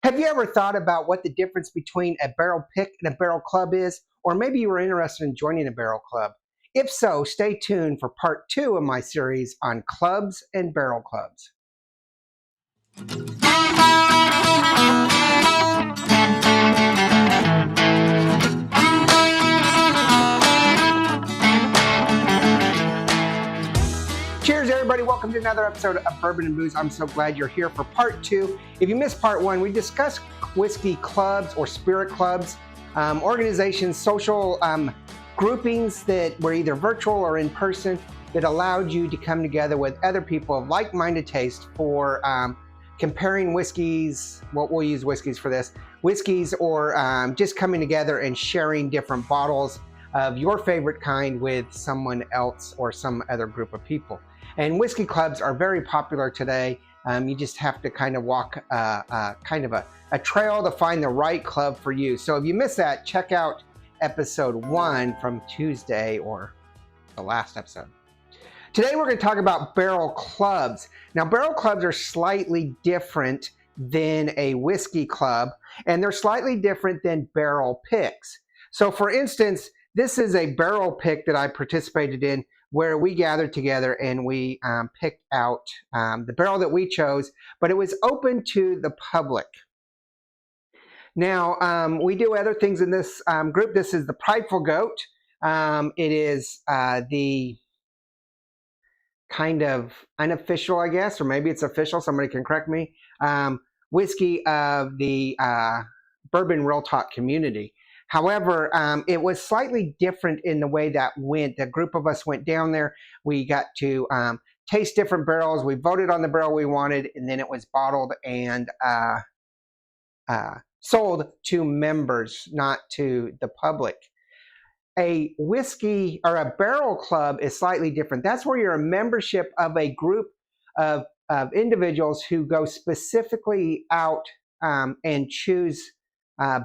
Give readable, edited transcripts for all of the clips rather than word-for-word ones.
Have you ever thought about what the difference between a barrel pick and a barrel club is? Or maybe you were interested in joining a barrel club. If so, stay tuned for part 2 of my series on clubs and barrel clubs. Cheers, everybody. Welcome to another episode of Bourbon and Booze. I'm so glad you're here for part 2. If you missed part 1, we discussed whiskey clubs or spirit clubs, organizations, social groupings that were either virtual or in person that allowed you to come together with other people of like-minded taste for comparing whiskeys. Well, we'll use whiskeys for this. Whiskeys or just coming together and sharing different bottles of your favorite kind with someone else or some other group of people. And whiskey clubs are very popular today. You just have to kind of walk kind of a trail to find the right club for you. So if you missed that, check out episode 1 from Tuesday or the last episode. Today we're going to talk about barrel clubs. Now, barrel clubs are slightly different than a whiskey club, and they're slightly different than barrel picks. So for instance, this is a barrel pick that I participated in where we gathered together and we picked out the barrel that we chose, but it was open to the public. Now, we do other things in this group. This is the Prideful Goat. It is the kind of unofficial, I guess, or maybe it's official, somebody can correct me, whiskey of the Bourbon Real Talk community. However, it was slightly different in the way that went. A group of us went down there. We got to taste different barrels. We voted on the barrel we wanted, and then it was bottled and sold to members, not to the public. A whiskey or a barrel club is slightly different. That's where you're a membership of a group of individuals who go specifically out and choose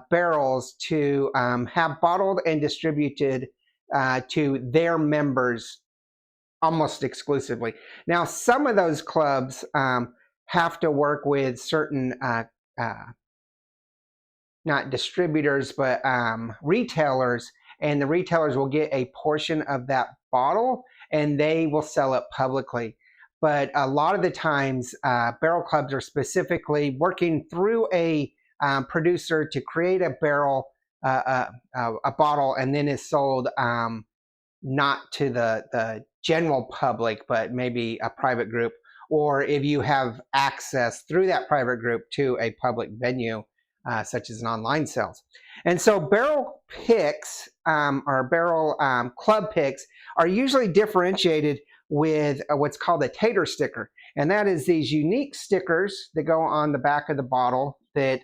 barrels to have bottled and distributed to their members almost exclusively. Now, some of those clubs have to work with certain not distributors, but retailers, and the retailers will get a portion of that bottle and they will sell it publicly. But a lot of the times, barrel clubs are specifically working through a producer to create a barrel, a bottle, and then is sold not to the general public, but maybe a private group, or if you have access through that private group to a public venue, such as an online sales. And so barrel picks or barrel club picks are usually differentiated with what's called a tater sticker. And that is these unique stickers that go on the back of the bottle that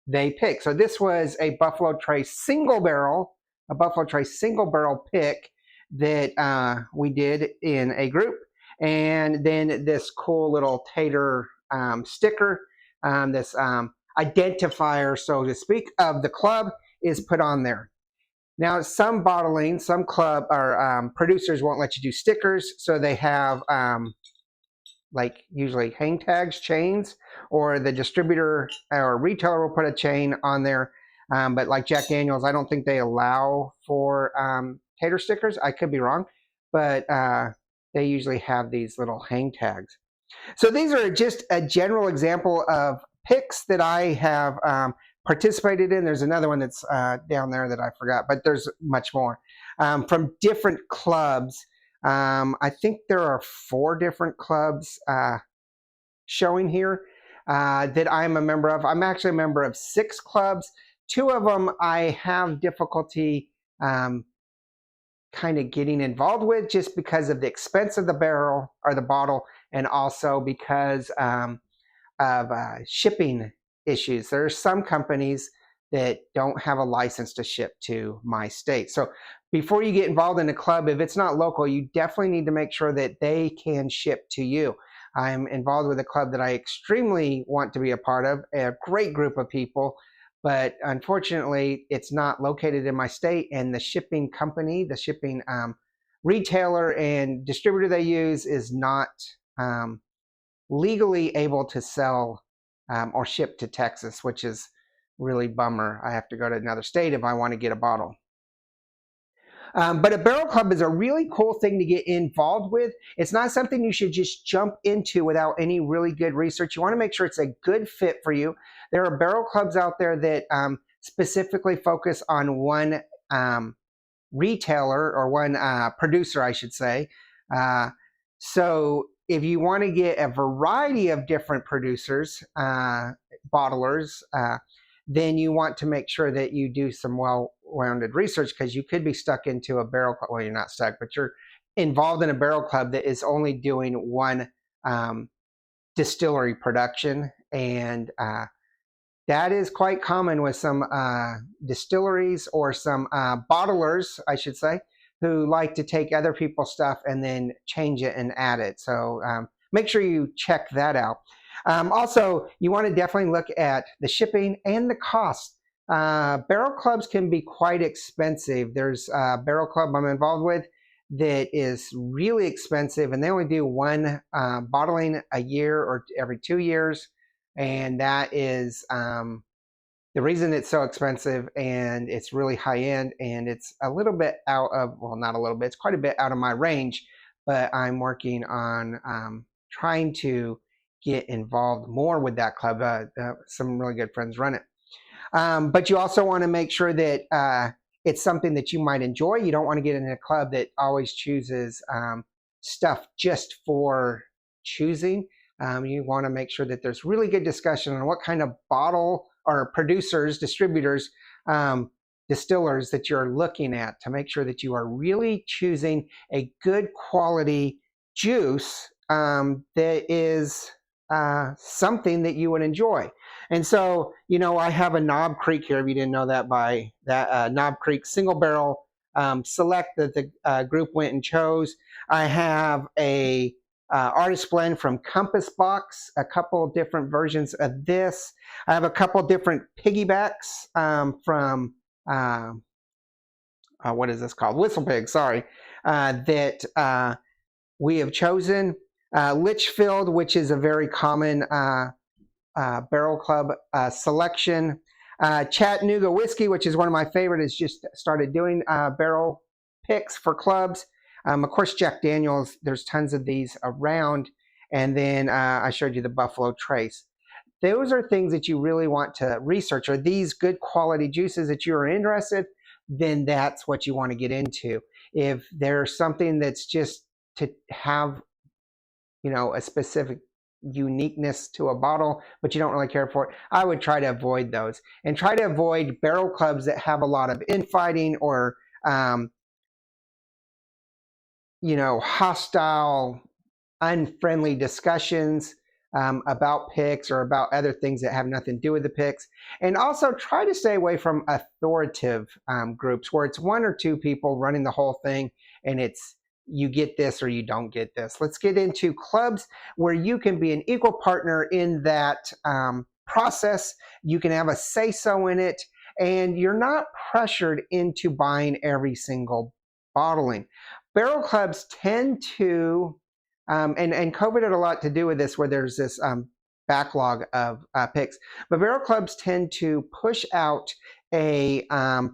they pick. So this was a Buffalo Trace single barrel pick that we did in a group. And then this cool little tater sticker, this identifier, so to speak, of the club is put on there. Now, some bottling, some club or producers won't let you do stickers, so they have like usually hang tags, chains, or the distributor or retailer will put a chain on there. But like Jack Daniels, I don't think they allow for tater stickers. I could be wrong, but they usually have these little hang tags. So these are just a general example of picks that I have participated in. There's another one that's down there that I forgot, but there's much more from different clubs. I think there are 4 different clubs showing here that I'm a member of. I'm actually a member of 6 clubs. 2 of them I have difficulty kind of getting involved with just because of the expense of the barrel or the bottle, and also because of shipping issues. There are some companies that don't have a license to ship to my state. So before you get involved in a club, if it's not local, you definitely need to make sure that they can ship to you. I'm involved with a club that I extremely want to be a part of, a great group of people, but unfortunately it's not located in my state, and the shipping company, the shipping retailer and distributor they use is not legally able to sell or shipped to Texas, which is really bummer. I have to go to another state if I want to get a bottle. But a barrel club is a really cool thing to get involved with. It's not something you should just jump into without any really good research. You want to make sure it's a good fit for you. There are barrel clubs out there that specifically focus on one retailer or one producer, I should say. So if you want to get a variety of different producers, bottlers, then you want to make sure that you do some well-rounded research, because you could be stuck into a barrel club. Well, you're not stuck, but you're involved in a barrel club that is only doing one distillery production. And that is quite common with some distilleries or some bottlers, I should say, who like to take other people's stuff and then change it and add it. So make sure you check that out. Also, you want to definitely look at the shipping and the cost. Barrel clubs can be quite expensive. There's a barrel club I'm involved with that is really expensive, and they only do one bottling a year or every 2 years. And that is the reason it's so expensive, and it's really high end, and it's a little bit out of, well, not a little bit, it's quite a bit out of my range, but I'm working on trying to get involved more with that club. Some really good friends run it. But you also want to make sure that it's something that you might enjoy. You don't want to get in a club that always chooses stuff just for choosing. You want to make sure that there's really good discussion on what kind of bottle or producers, distributors, distillers that you're looking at, to make sure that you are really choosing a good quality juice that is something that you would enjoy. And so, you know, I have a Knob Creek here, if you didn't know that, by that Knob Creek single barrel select that the group went and chose. I have a artist blend from Compass Box, a couple of different versions of this. I have a couple different piggybacks from what is this called? Whistle Pig, sorry, that we have chosen. Litchfield, which is a very common barrel club selection. Chattanooga Whiskey, which is one of my favorite, has just started doing barrel picks for clubs. Of course, Jack Daniels, there's tons of these around. And then I showed you the Buffalo Trace. Those are things that you really want to research. Are these good quality juices that you're interested? Then that's what you want to get into. If there's something that's just to have, you know, a specific uniqueness to a bottle, but you don't really care for it, I would try to avoid those, and try to avoid barrel clubs that have a lot of infighting or you know, hostile, unfriendly discussions about picks or about other things that have nothing to do with the picks. And also try to stay away from authoritative groups where it's one or two people running the whole thing, and it's you get this or you don't get this. Let's get into clubs where you can be an equal partner in that process. You can have a say-so in it, and you're not pressured into buying every single bottling. Barrel clubs tend to, and COVID had a lot to do with this, where there's this backlog of picks, but barrel clubs tend to push out a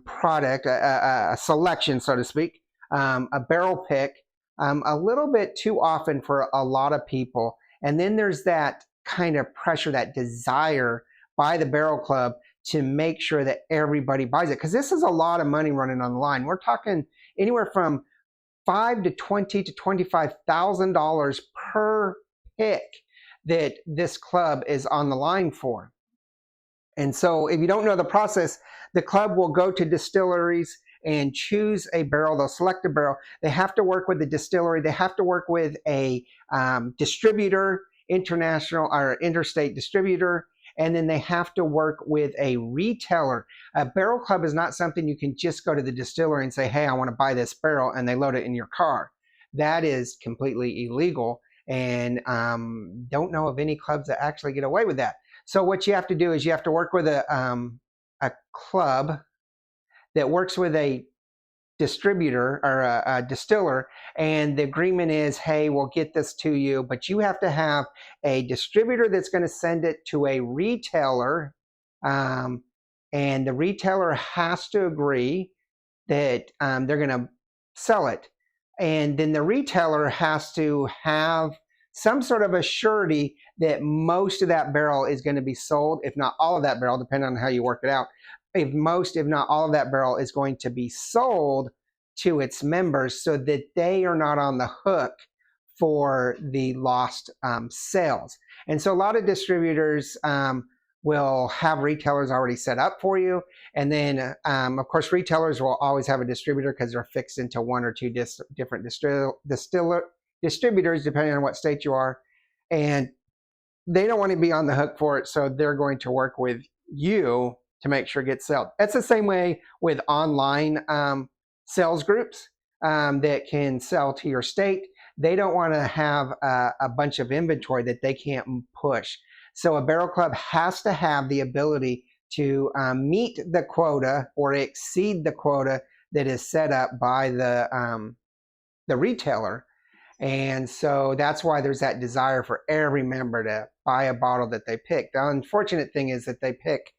product, a selection, so to speak, a barrel pick, a little bit too often for a lot of people. And then there's that kind of pressure, that desire by the barrel club to make sure that everybody buys it, because this is a lot of money running on the line. We're talking anywhere from $5,000 to $20,000 to $25,000 per pick that this club is on the line for. And so if you don't know the process, the club will go to distilleries and choose a barrel. They'll select a barrel. They have to work with the distillery. They have to work with a distributor, international or interstate distributor, and then they have to work with a retailer. A barrel club is not something you can just go to the distillery and say, hey, I want to buy this barrel, and they load it in your car. That is completely illegal, and don't know of any clubs that actually get away with that. So what you have to do is you have to work with a club that works with a distributor or a distiller, and the agreement is, hey, we'll get this to you, but you have to have a distributor that's going to send it to a retailer, and the retailer has to agree that they're going to sell it. And then the retailer has to have some sort of a surety that most of that barrel is going to be sold, if not all of that barrel, depending on how you work it out. If not all of that barrel is going to be sold to its members so that they are not on the hook for the lost sales. And so a lot of distributors will have retailers already set up for you. And then, of course, retailers will always have a distributor because they're fixed into one or two different distributors, depending on what state you are. And they don't want to be on the hook for it, so they're going to work with you to make sure it gets sold. That's the same way with online sales groups that can sell to your state. They don't want to have a bunch of inventory that they can't push. So a barrel club has to have the ability to meet the quota or exceed the quota that is set up by the retailer. And so that's why there's that desire for every member to buy a bottle that they pick. The unfortunate thing is that they pick,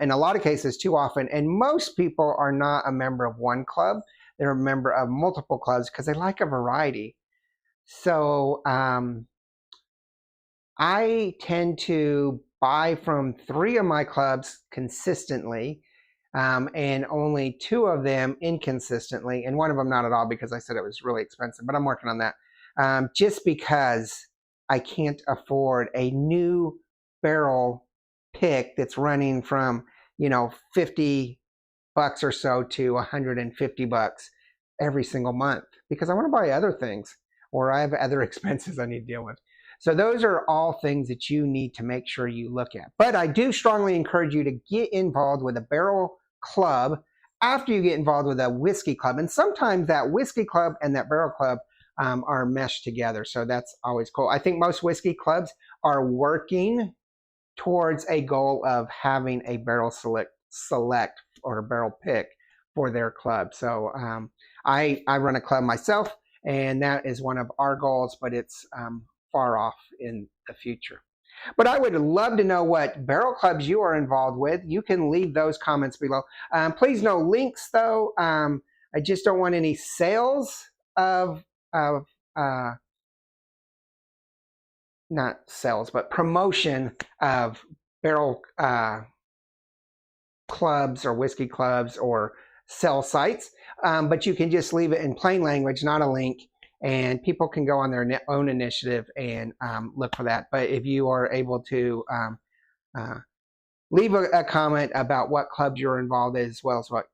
in a lot of cases, too often. And most people are not a member of one club. They're a member of multiple clubs because they like a variety. So I tend to buy from 3 of my clubs consistently, and only 2 of them inconsistently, and 1 of them not at all because I said it was really expensive, but I'm working on that. Just because I can't afford a new barrel pick that's running from, $50 or so to $150 every single month, because I want to buy other things or I have other expenses I need to deal with. So those are all things that you need to make sure you look at. But I do strongly encourage you to get involved with a barrel club after you get involved with a whiskey club. And sometimes that whiskey club and that barrel club are meshed together. So that's always cool. I think most whiskey clubs are working towards a goal of having a barrel select or a barrel pick for their club. So I run a club myself, and that is one of our goals, but it's far off in the future. But I would love to know what barrel clubs you are involved with. You can leave those comments below. Please no links, though. I just don't want any sales of not sales, but promotion of barrel clubs or whiskey clubs or sell sites. But you can just leave it in plain language, not a link, and people can go on their own initiative and look for that. But if you are able to leave a comment about what clubs you're involved in, as well as what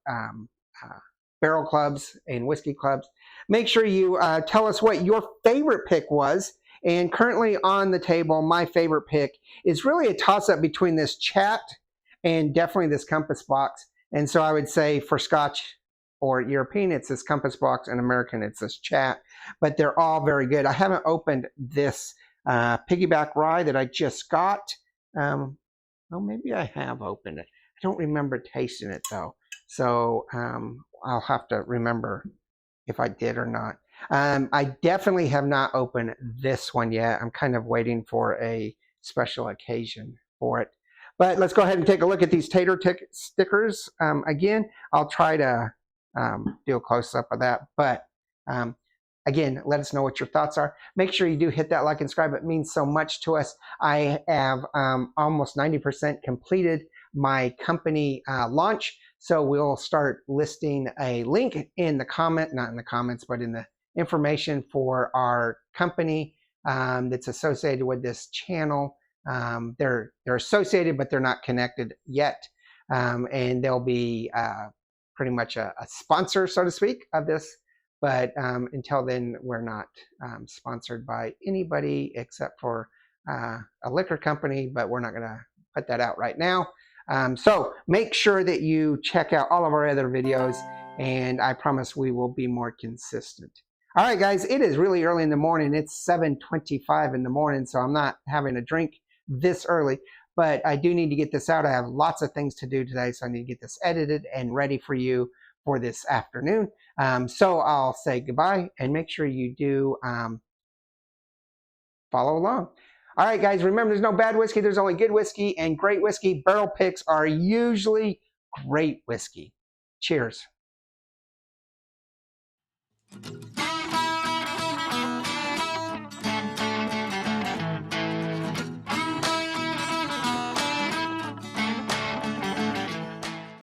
barrel clubs and whiskey clubs, make sure you tell us what your favorite pick was. And currently on the table, my favorite pick is really a toss-up between this Chat and definitely this Compass Box. And so I would say for Scotch or European, it's this Compass Box, and American, it's this Chat. But they're all very good. I haven't opened this Piggyback Rye that I just got. Well, maybe I have opened it. I don't remember tasting it, though. So I'll have to remember if I did or not. I definitely have not opened this one yet. I'm kind of waiting for a special occasion for it. But let's go ahead and take a look at these tater stickers. Again, I'll try to do a close-up of that. But again, let us know what your thoughts are. Make sure you do hit that like and subscribe. It means so much to us. I have almost 90% completed my company launch. So we'll start listing a link in the comment, not in the comments, but in the information for our company that's associated with this channel. They're associated, but they're not connected yet. And they'll be pretty much a sponsor, so to speak, of this. But until then, we're not sponsored by anybody except for a liquor company, but we're not going to put that out right now. So make sure that you check out all of our other videos, and I promise we will be more consistent. All right, guys, it is really early in the morning. It's 7:25 in the morning, so I'm not having a drink this early, but I do need to get this out. I have lots of things to do today, so I need to get this edited and ready for you for this afternoon. So I'll say goodbye and make sure you do follow along. All right, guys, remember there's no bad whiskey. There's only good whiskey and great whiskey. Barrel picks are usually great whiskey. Cheers.